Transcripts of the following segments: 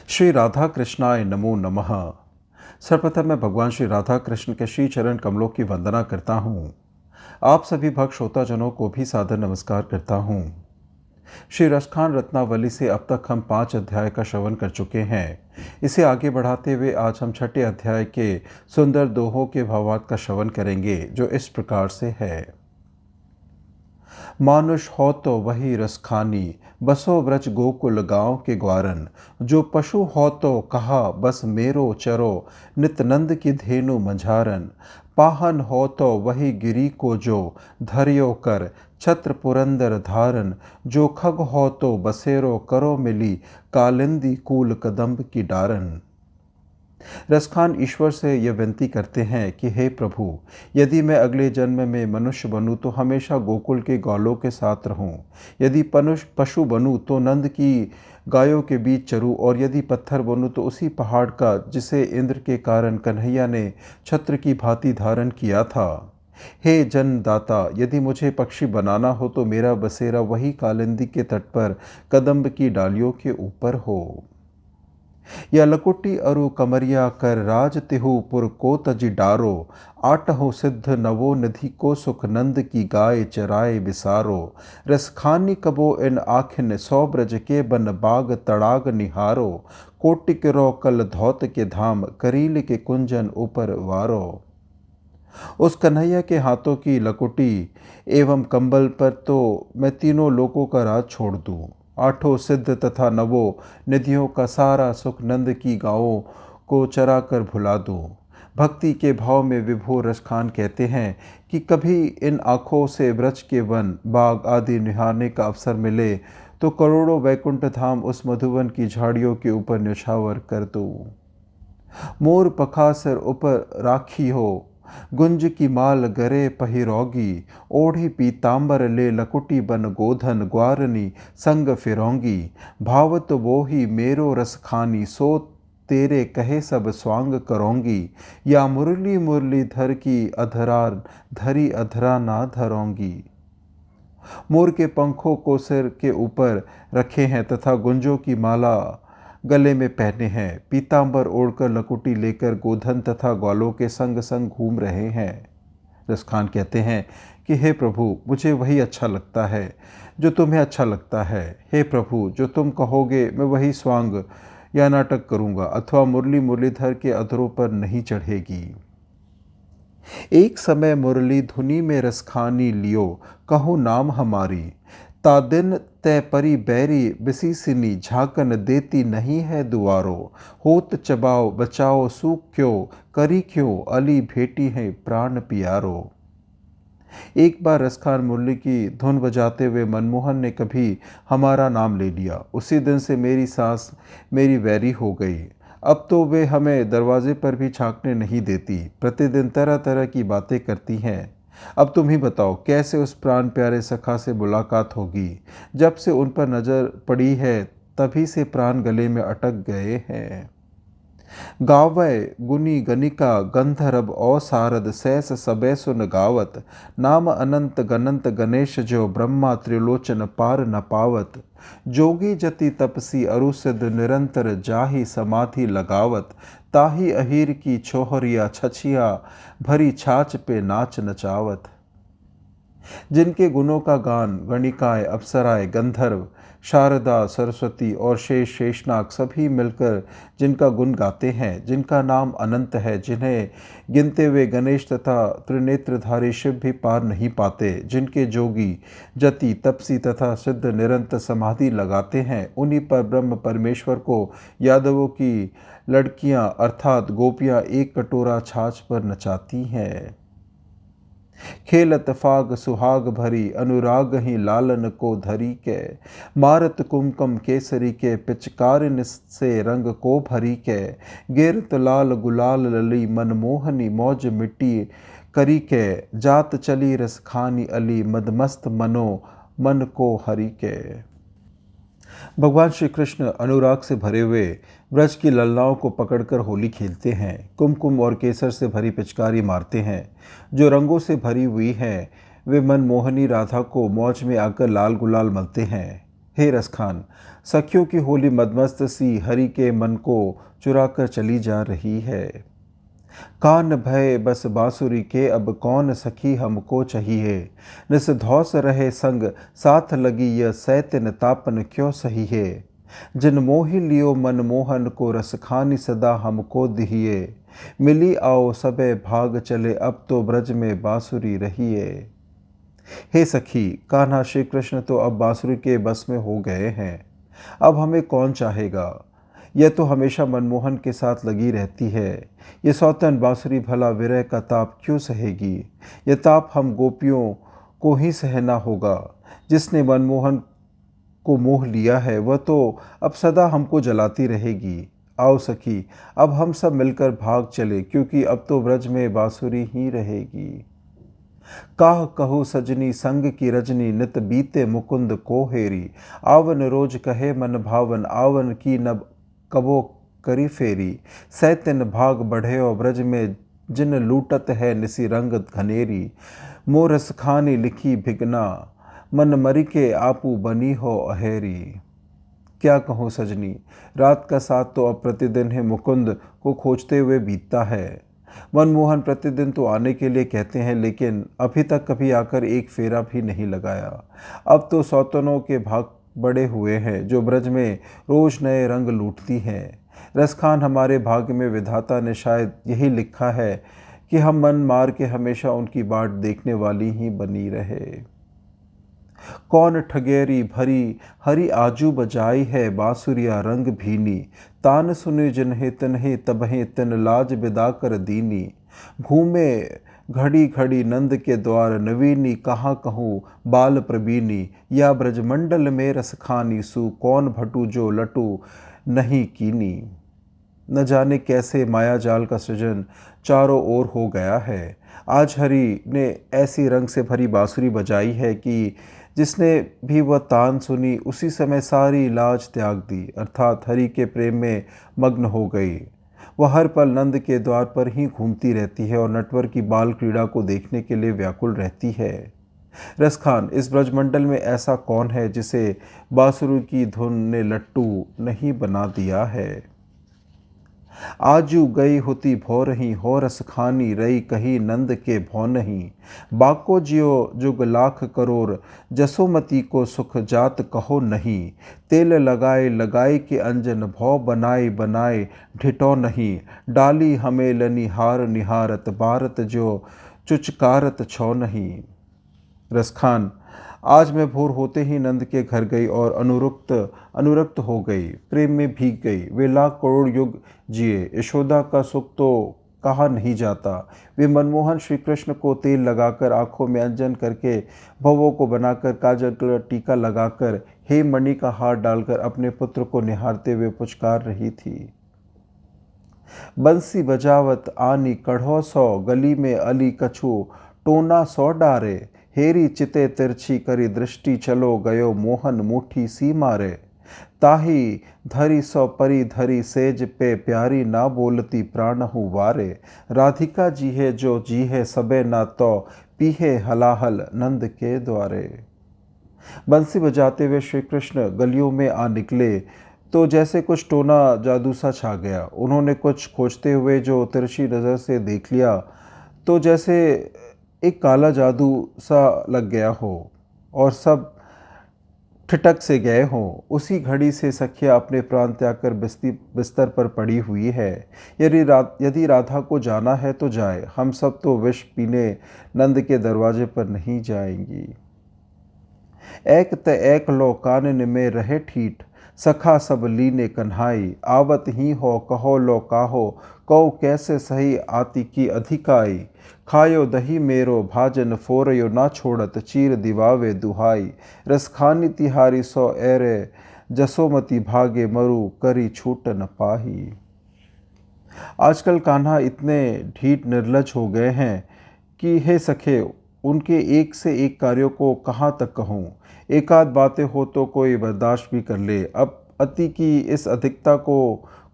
श्री राधा कृष्णाय नमो नमः। सर्वप्रथम मैं भगवान श्री राधा कृष्ण के श्री चरण कमलों की वंदना करता हूँ। आप सभी भक्त श्रोताजनों को भी सादर नमस्कार करता हूँ। श्री रसखान रत्नावली से अब तक हम 5 अध्याय का श्रवण कर चुके हैं। इसे आगे बढ़ाते हुए आज हम 6ठे अध्याय के सुंदर दोहों के भावार्थ का श्रवण करेंगे, जो इस प्रकार से है। मानुष हो तो वही रसखानी, बसो व्रज गोकुल गाँव के ग्वारन। जो पशु हो तो कहा बस मेरो चरो, नित्यानंद की धेनु मंझारन। पाहन हो तो वही गिरी को जो, धर्यो कर छत्र पुरंदर धारन। जो खग हो तो बसेरो करो मिली, कालिंदी कूल कदम्ब की डारन। रसखान ईश्वर से यह विनती करते हैं कि हे प्रभु, यदि मैं अगले जन्म में मनुष्य बनूं तो हमेशा गोकुल के ग्वालों के साथ रहूं। यदि पशु बनूं तो नंद की गायों के बीच चरूं, और यदि पत्थर बनूं तो उसी पहाड़ का जिसे इंद्र के कारण कन्हैया ने छत्र की भांति धारण किया था। हे जन्मदाता, यदि मुझे पक्षी बनाना हो तो मेरा बसेरा वही कालिंदी के तट पर कदम्ब की डालियों के ऊपर हो। या लकुटी अरु कमरिया कर राज तिहु पुर को तजी डारो। आठहु सिद्ध नवो निधि को सुख नंद की गाय चराए बिसारो। रसखानी कबो इन आखिन 100 ब्रज के बन बाग तड़ाग निहारो। कोटिक रो कल धौत के धाम, करील के कुंजन ऊपर वारो। उस कन्हैया के हाथों की लकुटी एवं कंबल पर तो मैं तीनों लोकों का राज छोड़ दूं। 8 सिद्ध तथा नवों निधियों का सारा सुख नंद की गायों को चरा कर भुला दूं। भक्ति के भाव में विभोर रसखान कहते हैं कि कभी इन आँखों से व्रज के वन बाग आदि निहारने का अवसर मिले तो करोड़ों वैकुंठ धाम उस मधुवन की झाड़ियों के ऊपर न्यौछावर कर दूं। मोर पखासर ऊपर राखी हो, गुंज की माल गरे पहिरोगी। ओढ़ी पीतांबर ले लकुटी बन गोधन ग्वारनी संग फिरोंगी। भावत वो ही मेरो रसखानी, सो तेरे कहे सब स्वांग करोंगी। या मुरली मुरली धर की अधरार, धरी अधरा ना धरोंगी। मोर के पंखों को सिर के ऊपर रखे हैं तथा गुंजों की माला गले में पहने हैं। पीतांबर ओढ़कर लकुटी लेकर गोधन तथा ग्वालों के संग संग घूम रहे हैं। रसखान कहते हैं कि हे प्रभु, मुझे वही अच्छा लगता है जो तुम्हें अच्छा लगता है। हे प्रभु, जो तुम कहोगे मैं वही स्वांग या नाटक करूँगा, अथवा मुरली मुरलीधर के अधरों पर नहीं चढ़ेगी। एक समय मुरली धुनी में रसखानी लियो, कहो नाम हमारी। तादिन तय परी बैरी बिसीसिनी, झाकन देती नहीं है दुआरो। होत चबाओ बचाओ सूख क्यों, करी क्यों अली भेटी है प्राण पियारो। एक बार रसखान मुरली की धुन बजाते हुए मनमोहन ने कभी हमारा नाम ले लिया। उसी दिन से मेरी सास मेरी वैरी हो गई। अब तो वे हमें दरवाजे पर भी झांकने नहीं देती, प्रतिदिन तरह तरह की बातें करती हैं। अब तुम ही बताओ कैसे उस प्राण प्यारे सखा से मुलाकात होगी। जब से उन पर नजर पड़ी है तभी से प्राण गले में अटक गए हैं। गावै गुनी गनिका गंधर्व औ सारद, सैस सबे सुन गावत। नाम अनंत गनंत गणेश, जो ब्रह्मा त्रिलोचन पार न पावत। जोगी जति तपसी अरुसिद, निरंतर जाहि समाधि लगावत। ताहि अहीर की छोहरिया छछिया, भरी छाछ पे नाच नचावत। जिनके गुणों का गान गणिकाएं, अप्सराएं, गंधर्व, शारदा, सरस्वती और शेष शेषनाग सभी मिलकर जिनका गुण गाते हैं, जिनका नाम अनंत है, जिन्हें गिनते हुए गणेश तथा त्रिनेत्रधारी शिव भी पार नहीं पाते, जिनके जोगी जति तपसी तथा सिद्ध निरंतर समाधि लगाते हैं, उन्हीं पर ब्रह्म परमेश्वर को यादवों की लड़कियां अर्थात गोपियां एक कटोरा छाछ पर नचाती हैं। खेलत फाग सुहाग भरी, अनुराग ही लालन को धरी के। मारत कुमकुम केसरी के, पिचकारिन से रंग को भरी के। गिरत लाल गुलाल लली, मनमोहनी मौज मिट्टी करी के। जात चली रसखानी अली, मदमस्त मनो मन को हरि के। भगवान श्री कृष्ण अनुराग से भरे हुए ब्रज की ललनाओं को पकड़कर होली खेलते हैं। कुमकुम और केसर से भरी पिचकारी मारते हैं जो रंगों से भरी हुई है। वे मनमोहनी राधा को मौज में आकर लाल गुलाल मलते हैं। हे रसखान, सखियों की होली मदमस्त सी हरि के मन को चुरा कर चली जा रही है। कान भय बस बांसुरी के अब कौन सखी हमको चाहिए। निसधौस रहे संग साथ लगी यह सैतिन तापन क्यों सही है। जिन मोहि लियो मनमोहन को रसखानी सदा हमको दिहिए। मिली आओ सबे भाग चले अब तो ब्रज में बांसुरी रहिए। हे सखी, कान्हा श्री कृष्ण तो अब बांसुरी के बस में हो गए हैं। अब हमें कौन चाहेगा। यह तो हमेशा मनमोहन के साथ लगी रहती है। ये सौतन बांसुरी भला विरह का ताप क्यों सहेगी। यह ताप हम गोपियों को ही सहना होगा। जिसने मनमोहन को मोह लिया है वह तो अब सदा हमको जलाती रहेगी। आओ सखी, अब हम सब मिलकर भाग चले, क्योंकि अब तो ब्रज में बांसुरी ही रहेगी। काह कहू सजनी संग की रजनी नित बीते मुकुंद को हेरी। आवन रोज कहे मन भावन आवन की नब कबो करी फेरी। सैतिन भाग बढ़ेओ ब्रज में जिन लूटत है निसी रंग घनेरी। मोरस खानी लिखी भिगना मन मरी के आपू बनी हो अहेरी। क्या कहूँ सजनी, रात का साथ तो अब प्रतिदिन है मुकुंद को खोजते हुए बीतता है। मनमोहन प्रतिदिन तो आने के लिए कहते हैं, लेकिन अभी तक कभी आकर एक फेरा भी नहीं लगाया। अब तो सौतनों के भाग बड़े हुए हैं जो ब्रज में रोज नए रंग लूटती हैं। रसखान, हमारे भाग्य में विधाता ने शायद यही लिखा है कि हम मन मार के हमेशा उनकी बाट देखने वाली ही बनी रहे। कौन ठगेरी भरी हरि आजू बजाई है बांसुरिया रंग भीनी। तान सुने जिन्हें तन्हे तबहे तन लाज बिदा कर दीनी। घूमे घड़ी घड़ी नंद के द्वार नवीनी कहाँ कहूँ बाल प्रबीनी। या ब्रजमंडल में रसखानी सु कौन भटू जो लटू नहीं कीनी। न जाने कैसे माया जाल का सृजन चारों ओर हो गया है। आज हरि ने ऐसी रंग से भरी बांसुरी बजाई है कि जिसने भी वह तान सुनी उसी समय सारी लाज त्याग दी, अर्थात हरि के प्रेम में मग्न हो गई। वह हर पल नंद के द्वार पर ही घूमती रहती है और नटवर की बाल क्रीड़ा को देखने के लिए व्याकुल रहती है। रसखान, इस ब्रजमंडल में ऐसा कौन है जिसे बांसुरी की धुन ने लट्टू नहीं बना दिया है। आजू गई होती भो रही हो रस खानी रई कही नंद के भौ नहीं। बाको जियो जुग लाख करोड़ जसोमती को सुख जात कहो नहीं। तेल लगाए लगाए के अंजन भौ बनाए बनाए ढिटो नहीं। डाली हमें लनी हार निहारत भारत जो चुचकारत छो नहीं। रसखान, आज मैं भोर होते ही नंद के घर गई और अनुरक्त हो गई, प्रेम में भीग गई। वे लाख करोड़ युग जिए, यशोदा का सुख तो कहा नहीं जाता। वे मनमोहन श्री कृष्ण को तेल लगाकर आंखों में अंजन करके भवों को बनाकर काजल का टीका लगाकर हे मणि का हार डालकर अपने पुत्र को निहारते हुए पुचकार रही थी। बंसी बजावत आनी कढ़ो सौ गली में अली कछु टोना सौ डारे। हेरी चिते तिरछी करी दृष्टि चलो गयो मोहन मुठी सी मारे। ताही धरी सौ परी धरी सेज पे प्यारी ना बोलती प्राणहु वारे। राधिका जी है जो जी है सबे ना तो पीहे हलाहल नंद के द्वारे। बंसी बजाते हुए श्री कृष्ण गलियों में आ निकले तो जैसे कुछ टोना जादू सा छा गया। उन्होंने कुछ खोजते हुए जो तिरछी नज़र से देख लिया तो जैसे एक काला जादू सा लग गया हो और सब ठिठक से गए हों। उसी घड़ी से सखिया अपने प्राण त्याग कर बिस्तर पर पड़ी हुई है। यदि राधा को जाना है तो जाए, हम सब तो विष पीने नंद के दरवाजे पर नहीं जाएंगी। एक त एक लो कानन में रहे ठीठ सखा सब लीने कन्हाई। आवत ही हो कहो लो काहो कहो कैसे सही आती की अधिकाई। खायो दही मेरो भाजन फोरयो ना छोड़त चीर दिवावे दुहाई। रसखानी तिहारी सो एरे जसोमती भागे मरु करी छूट न पाही। आजकल कान्हा इतने ढीठ निर्लज हो गए हैं कि हे सखे, उनके एक से एक कार्यों को कहाँ तक कहूँ। एकाध बातें हो तो कोई बर्दाश्त भी कर ले, अब अति की इस अधिकता को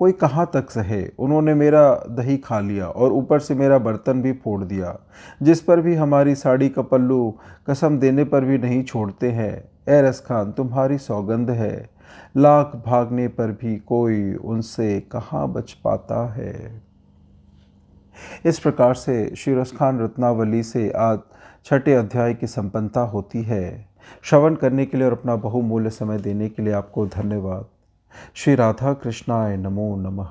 कोई कहाँ तक सहे। उन्होंने मेरा दही खा लिया और ऊपर से मेरा बर्तन भी फोड़ दिया, जिस पर भी हमारी साड़ी का पल्लू कसम देने पर भी नहीं छोड़ते हैं। ए रस खान तुम्हारी सौगंध है, लाख भागने पर भी कोई उनसे कहाँ बच पाता है। इस प्रकार से श्री रस खान रत्नावली से आज छठे अध्याय की संपन्नता होती है। श्रवण करने के लिए और अपना बहुमूल्य समय देने के लिए आपको धन्यवाद। श्री राधा कृष्णाय नमो नमः।